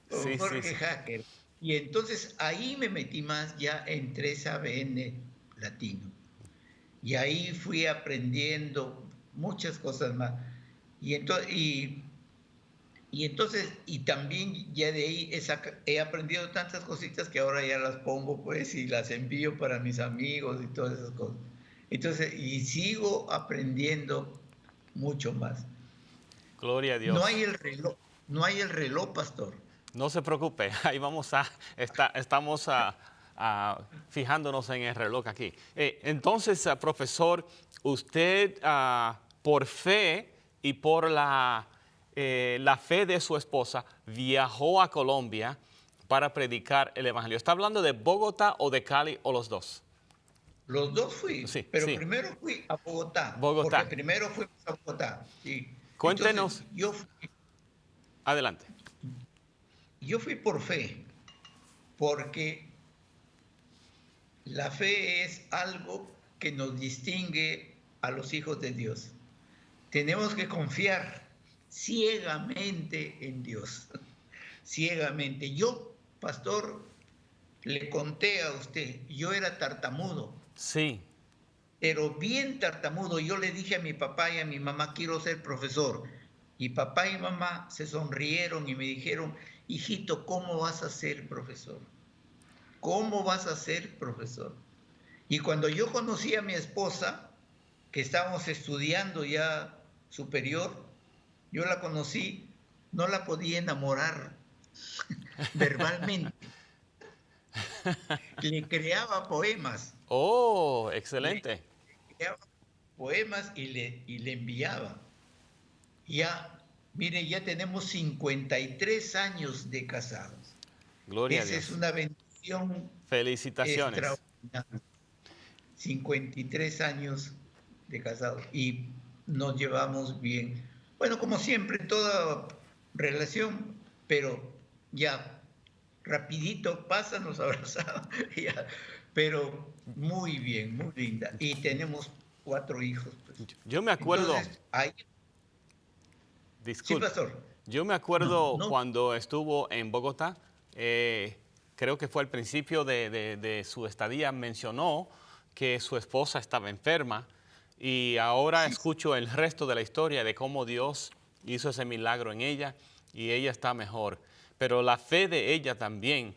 Sí, sí, Jorge sí. Hacker. Y entonces ahí me metí más ya en 13ABN Latino. Y ahí fui aprendiendo muchas cosas más. Y entonces, y también ya de ahí he aprendido tantas cositas que ahora ya las pongo pues y las envío para mis amigos y todas esas cosas. Entonces, y sigo aprendiendo mucho más. Gloria a No Dios. hay el reloj, no hay el reloj, pastor. No se preocupe, ahí vamos estamos fijándonos en el reloj aquí. Entonces, profesor, usted por fe y por la fe de su esposa viajó a Colombia para predicar el Evangelio. ¿Está hablando de Bogotá o de Cali o los dos? Los dos fui, Sí, pero sí, primero fui a Bogotá, porque Bogotá. primero fuimos a Bogotá. Sí. Entonces, Cuéntenos, adelante. yo fui por fe, porque la fe es algo que nos distingue a los hijos de Dios. Tenemos que confiar ciegamente en Dios, ciegamente. Yo, pastor, le conté a usted, yo era tartamudo, Sí, pero bien tartamudo. Yo le dije a mi papá y a mi mamá, quiero ser profesor. Y papá y mamá se sonrieron y me dijeron, hijito, ¿cómo vas a ser profesor? ¿Cómo vas a ser profesor? Y cuando yo conocí a mi esposa, que estábamos estudiando ya superior, yo la conocí, no la podía enamorar verbalmente. Le creaba poemas, oh, le excelente. creaba poemas y le enviaba. Ya, mire, ya tenemos 53 años de casados. Gloria a Esa es Dios. una bendición Felicitaciones. extraordinaria. 53 años de casados y nos llevamos bien. Bueno, como siempre, toda relación, pero ya rapidito pasa, nos abrazamos, ya, pero muy bien, muy linda. Y tenemos 4 hijos, pues. Yo me acuerdo, Entonces, ahí, sí, disculpe, pastor. yo me No, acuerdo no, cuando estuvo en Bogotá, creo que fue al principio de su estadía, mencionó que su esposa estaba enferma y ahora sí, escucho el resto de la historia de cómo Dios hizo ese milagro en ella y ella está mejor. Pero la fe de ella también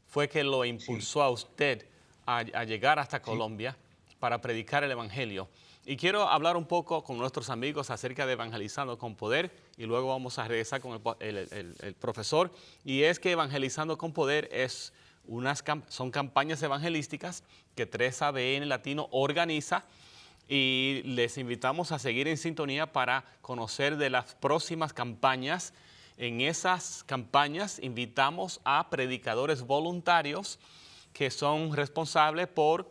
fue que lo sí, impulsó a usted a llegar hasta sí, Colombia para predicar el Evangelio. Y quiero hablar un poco con nuestros amigos acerca de Evangelizando con Poder y luego vamos a regresar con el profesor. Y es que Evangelizando con Poder son campañas evangelísticas que 3ABN Latino organiza y les invitamos a seguir en sintonía para conocer de las próximas campañas. En esas campañas invitamos a predicadores voluntarios que son responsables por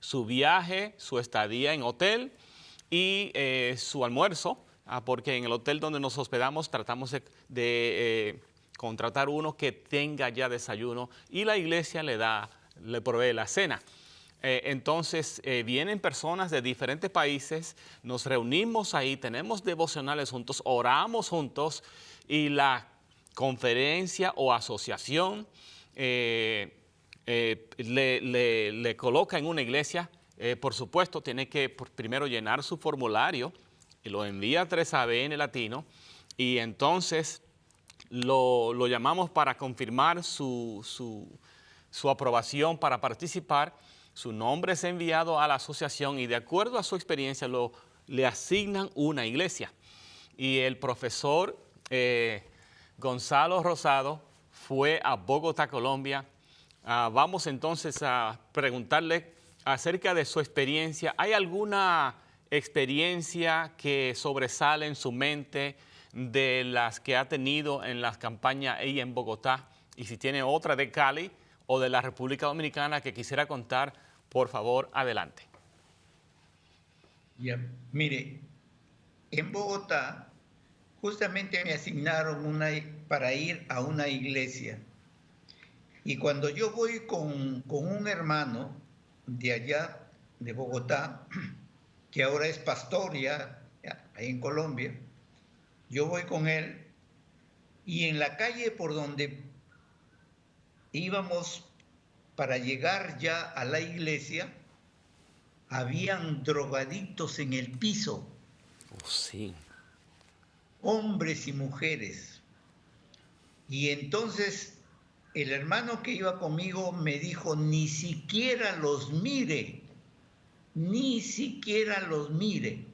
su viaje, su estadía en hotel y su almuerzo, porque en el hotel donde nos hospedamos tratamos de contratar uno que tenga ya desayuno y la iglesia le provee la cena. Entonces vienen personas de diferentes países, nos reunimos ahí, tenemos devocionales juntos, oramos juntos y la conferencia o asociación le coloca en una iglesia. Por supuesto, tiene que primero llenar su formulario y lo envía a 3ABN Latino y entonces lo llamamos para confirmar su aprobación para participar Su nombre es enviado a la asociación y de acuerdo a su experiencia le asignan una iglesia. Y el profesor Gonzalo Rosado fue a Bogotá, Colombia. Vamos entonces a preguntarle acerca de su experiencia. ¿Hay alguna experiencia que sobresale en su mente de las que ha tenido en las campañas ahí en Bogotá? Y si tiene otra de Cali o de la República Dominicana que quisiera contar, por favor, adelante. Ya, mire, en Bogotá justamente me asignaron para ir a una iglesia. Y cuando yo voy con un hermano de allá, de Bogotá, que ahora es pastor ya ahí en Colombia, yo voy con él y en la calle por donde íbamos para llegar ya a la iglesia, habían drogadictos en el piso, Sí. hombres y mujeres. Y entonces el hermano que iba conmigo me dijo, ni siquiera los mire, ni siquiera los mire.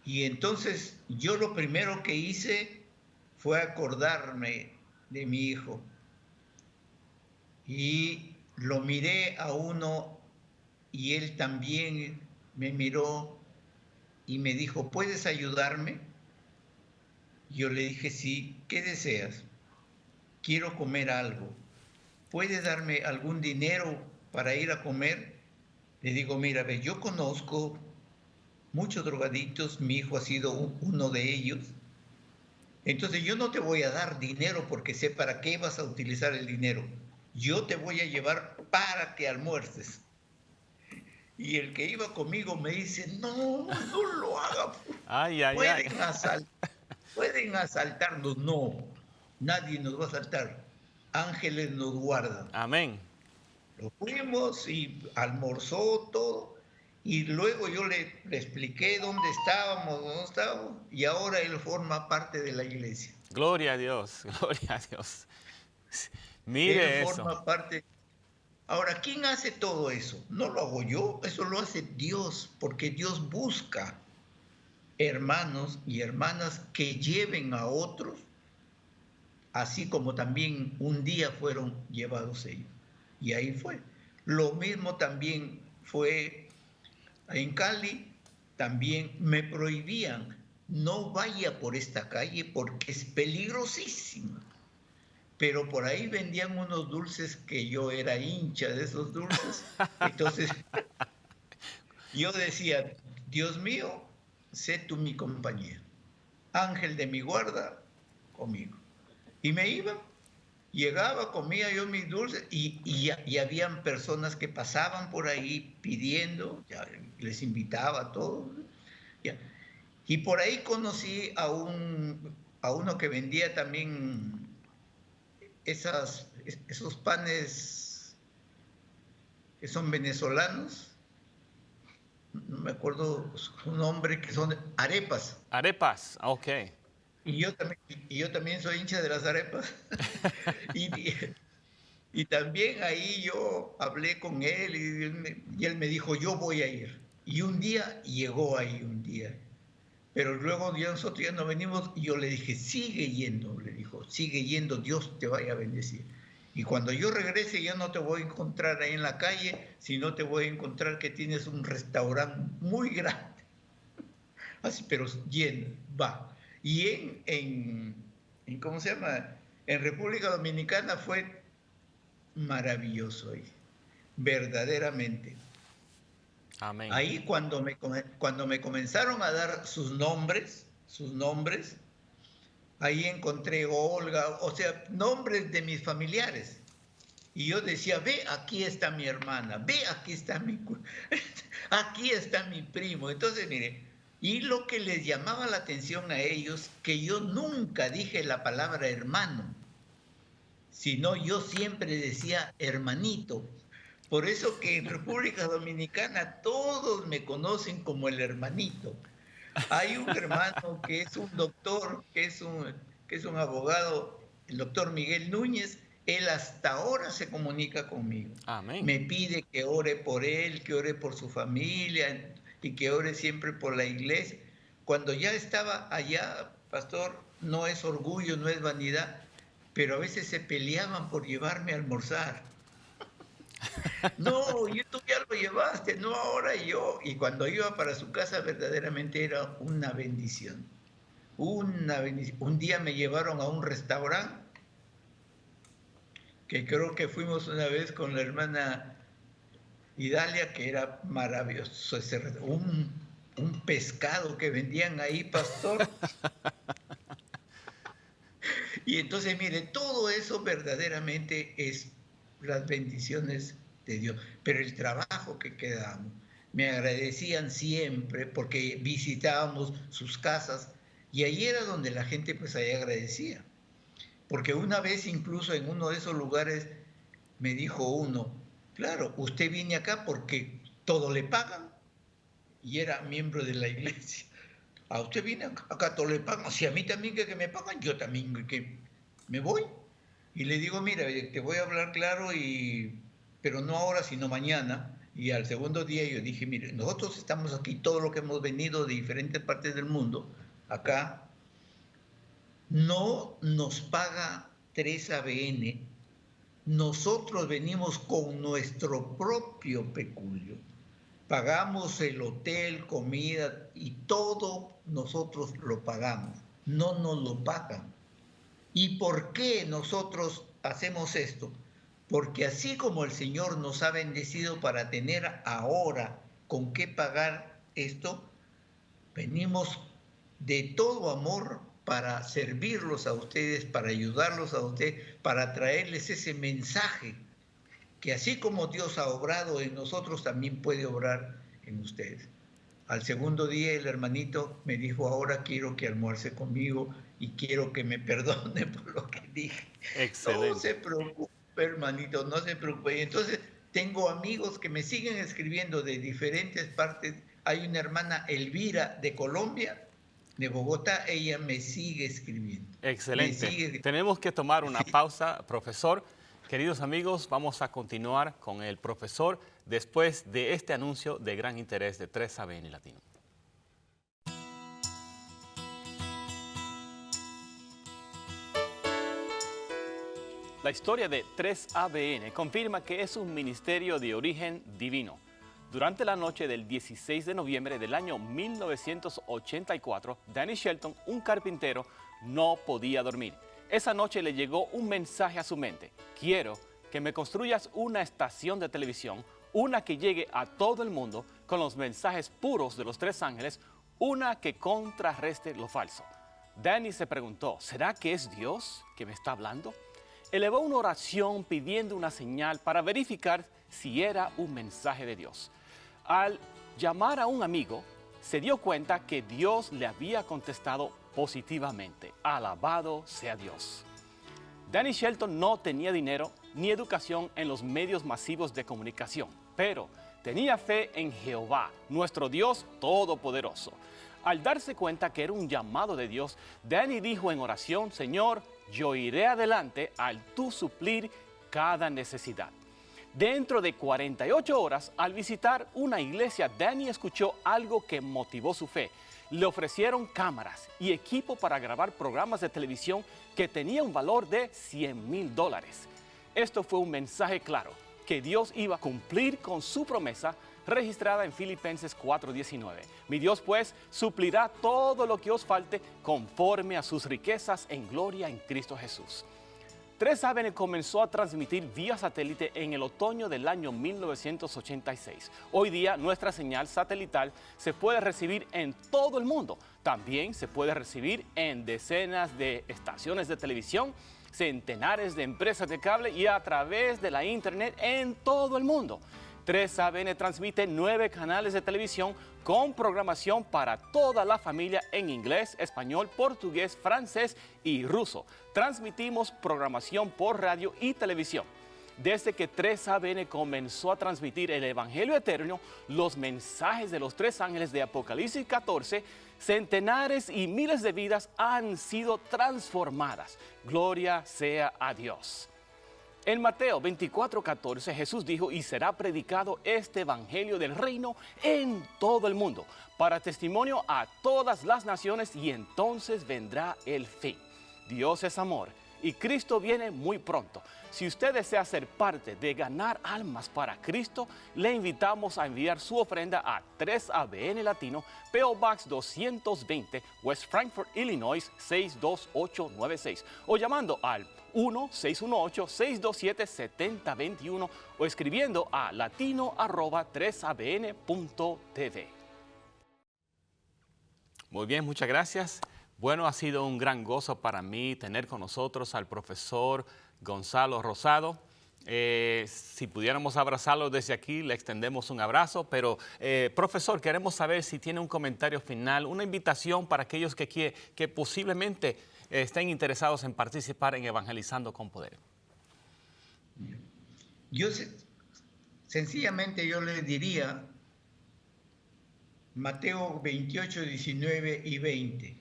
Y entonces yo lo primero que hice fue acordarme de mi hijo. Y lo miré a uno y él también me miró y me dijo, ¿puedes ayudarme? Yo le dije, sí, ¿qué deseas? Quiero comer algo. ¿Puedes darme algún dinero para ir a comer? Le digo, mira, ve, yo conozco muchos drogadictos, mi hijo ha sido uno de ellos. Entonces yo no te voy a dar dinero porque sé para qué vas a utilizar el dinero. Yo te voy a llevar para que almuerces. Y el que iba conmigo me dice, no, no lo haga. Ay, ay, ay. Pueden asaltarnos. No, nadie nos va a asaltar. Ángeles nos guardan. Amén. Lo fuimos y almorzó todo. Y luego yo le expliqué dónde estábamos, y ahora él forma parte de la iglesia. Gloria a Dios, gloria a Dios. Él Mire eso. forma parte. Ahora, ¿quién hace todo eso? No lo hago yo, eso lo hace Dios, porque Dios busca hermanos y hermanas que lleven a otros, así como también un día fueron llevados ellos. Y ahí fue. Lo mismo también fue en Cali, también me prohibían, no vaya por esta calle porque es peligrosísima. Pero por ahí vendían unos dulces que yo era hincha de esos dulces. Entonces yo decía, Dios mío, sé tú mi compañía. Ángel de mi guarda, conmigo. Y me iba, llegaba, comía yo mis dulces y habían personas que pasaban por ahí pidiendo, ya les invitaba a todos. Ya. Y por ahí conocí a uno que vendía también esos panes que son venezolanos, no me acuerdo su nombre, que son arepas. Arepas, ok. Y yo también soy hincha de las arepas. y, y también ahí yo hablé con él y él me dijo, yo voy a ir. Y un día llegó ahí un día. Pero luego ya nosotros ya no venimos y yo le dije, sigue yendo, le dijo, sigue yendo, Dios te vaya a bendecir. Y cuando yo regrese ya no te voy a encontrar ahí en la calle, sino te voy a encontrar que tienes un restaurante muy grande. Así, pero lleno, va. Y ¿cómo se llama? En República Dominicana fue maravilloso ahí, verdaderamente. Amén. Ahí cuando me comenzaron a dar sus nombres, ahí encontré Olga, o sea, nombres de mis familiares. Y yo decía, ve, aquí está mi hermana, ve, aquí está aquí está mi primo. Entonces, mire, y lo que les llamaba la atención a ellos, que yo nunca dije la palabra hermano, sino yo siempre decía hermanito. Por eso que en República Dominicana todos me conocen como el hermanito. Hay un hermano que es un doctor, que es un abogado, el doctor Miguel Núñez, Él hasta ahora se comunica conmigo. Amén. Me pide que ore por él, que ore por su familia y que ore siempre por la iglesia. Cuando ya estaba allá, pastor, no es orgullo, no es vanidad, pero a veces se peleaban por llevarme a almorzar. No, tú ya lo llevaste, no ahora yo. Y cuando iba para su casa verdaderamente era una bendición. Una bendición. Un día me llevaron a un restaurante que creo que fuimos una vez con la hermana Idalia, que era maravilloso. Un pescado que vendían ahí, pastor. Y entonces, mire, todo eso verdaderamente es las bendiciones de Dios. Pero el trabajo que quedamos, me agradecían siempre porque visitábamos sus casas y ahí era donde la gente pues ahí agradecía. Porque una vez incluso en uno de esos lugares me dijo uno, claro, usted viene acá porque todo le pagan y era miembro de la iglesia. A usted viene acá, todo le pagan. Si a mí también que me pagan, yo también que me voy. Y le digo, mira, te voy a hablar claro, pero no ahora, sino mañana. Y al segundo día yo dije, mire, nosotros estamos aquí, todo lo que hemos venido de diferentes partes del mundo, acá, no nos paga 3ABN. Nosotros venimos con nuestro propio peculio. Pagamos el hotel, comida y todo nosotros lo pagamos. No nos lo pagan. ¿Y por qué nosotros hacemos esto? Porque así como el Señor nos ha bendecido para tener ahora con qué pagar esto, venimos de todo amor para servirlos a ustedes, para ayudarlos a ustedes, para traerles ese mensaje que así como Dios ha obrado en nosotros, también puede obrar en ustedes. Al segundo día el hermanito me dijo, ahora quiero que almuerce conmigo y quiero que me perdone por lo que dije. Excelente. No se preocupe, hermanito, no se preocupe. Y entonces tengo amigos que me siguen escribiendo de diferentes partes. Hay una hermana, Elvira, de Colombia, de Bogotá, ella me sigue escribiendo. Excelente. Tenemos que tomar una pausa, profesor. Queridos amigos, vamos a continuar con el profesor después de este anuncio de gran interés de 3ABN Latino. La historia de 3ABN confirma que es un ministerio de origen divino. Durante la noche del 16 de noviembre del año 1984, Danny Shelton, un carpintero, no podía dormir. Esa noche le llegó un mensaje a su mente. Quiero que me construyas una estación de televisión, una que llegue a todo el mundo con los mensajes puros de los tres ángeles, una que contrarreste lo falso. Danny se preguntó, ¿será que es Dios que me está hablando? Elevó una oración pidiendo una señal para verificar si era un mensaje de Dios. Al llamar a un amigo, se dio cuenta que Dios le había contestado positivamente. Alabado sea Dios. Danny Shelton no tenía dinero ni educación en los medios masivos de comunicación, pero tenía fe en Jehová, nuestro Dios todopoderoso. Al darse cuenta que era un llamado de Dios, Danny dijo en oración, Señor, yo iré adelante al tú suplir cada necesidad. Dentro de 48 horas, al visitar una iglesia, Danny escuchó algo que motivó su fe. Le ofrecieron cámaras y equipo para grabar programas de televisión que tenía un valor de $100,000. Esto fue un mensaje claro, que Dios iba a cumplir con su promesa registrada en Filipenses 4:19. Mi Dios pues suplirá todo lo que os falte conforme a sus riquezas en gloria en Cristo Jesús. 3ABN comenzó a transmitir vía satélite en el otoño del año 1986. Hoy día nuestra señal satelital se puede recibir en todo el mundo. También se puede recibir en decenas de estaciones de televisión, centenares de empresas de cable y a través de la internet en todo el mundo. 3ABN transmite 9 canales de televisión con programación para toda la familia en inglés, español, portugués, francés y ruso. Transmitimos programación por radio y televisión. Desde que 3ABN comenzó a transmitir el Evangelio Eterno, los mensajes de los tres ángeles de Apocalipsis 14, centenares y miles de vidas han sido transformadas. Gloria sea a Dios. En Mateo 24:14 Jesús dijo, y será predicado este evangelio del reino en todo el mundo, para testimonio a todas las naciones, y entonces vendrá el fin. Dios es amor y Cristo viene muy pronto. Si usted desea ser parte de ganar almas para Cristo, le invitamos a enviar su ofrenda a 3ABN Latino, P.O. Box 220, West Frankfort, Illinois 62896, o llamando al 1-618-627-7021 o escribiendo a latino@3abn.tv. Muy bien, muchas gracias. Bueno, ha sido un gran gozo para mí tener con nosotros al profesor Gonzalo Rosado. Si pudiéramos abrazarlo desde aquí, le extendemos un abrazo, pero profesor, queremos saber si tiene un comentario final, una invitación para aquellos que posiblemente estén interesados en participar en Evangelizando con Poder. Sencillamente yo les diría Mateo 28, 19 y 20,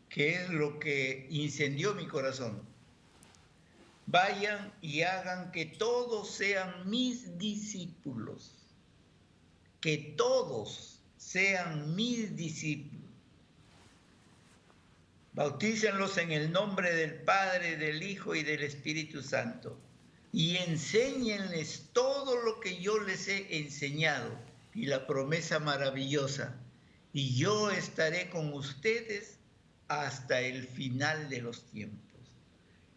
que es lo que incendió mi corazón. Vayan y hagan que todos sean mis discípulos, que todos sean mis discípulos. Bautícenlos en el nombre del Padre, del Hijo y del Espíritu Santo, y enséñenles todo lo que yo les he enseñado, y la promesa maravillosa, y yo estaré con ustedes hasta el final de los tiempos.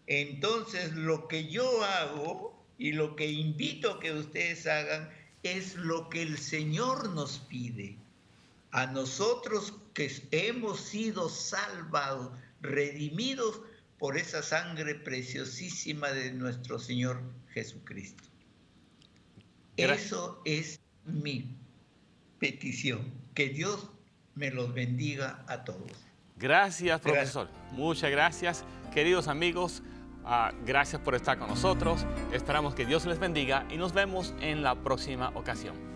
Entonces, lo que yo hago y lo que invito a que ustedes hagan es lo que el Señor nos pide. A nosotros que hemos sido salvados, redimidos por esa sangre preciosísima de nuestro Señor Jesucristo. Eso es mi petición. Que Dios me los bendiga a todos. Gracias, profesor. Muchas gracias. Queridos amigos, gracias por estar con nosotros. Esperamos que Dios les bendiga y nos vemos en la próxima ocasión.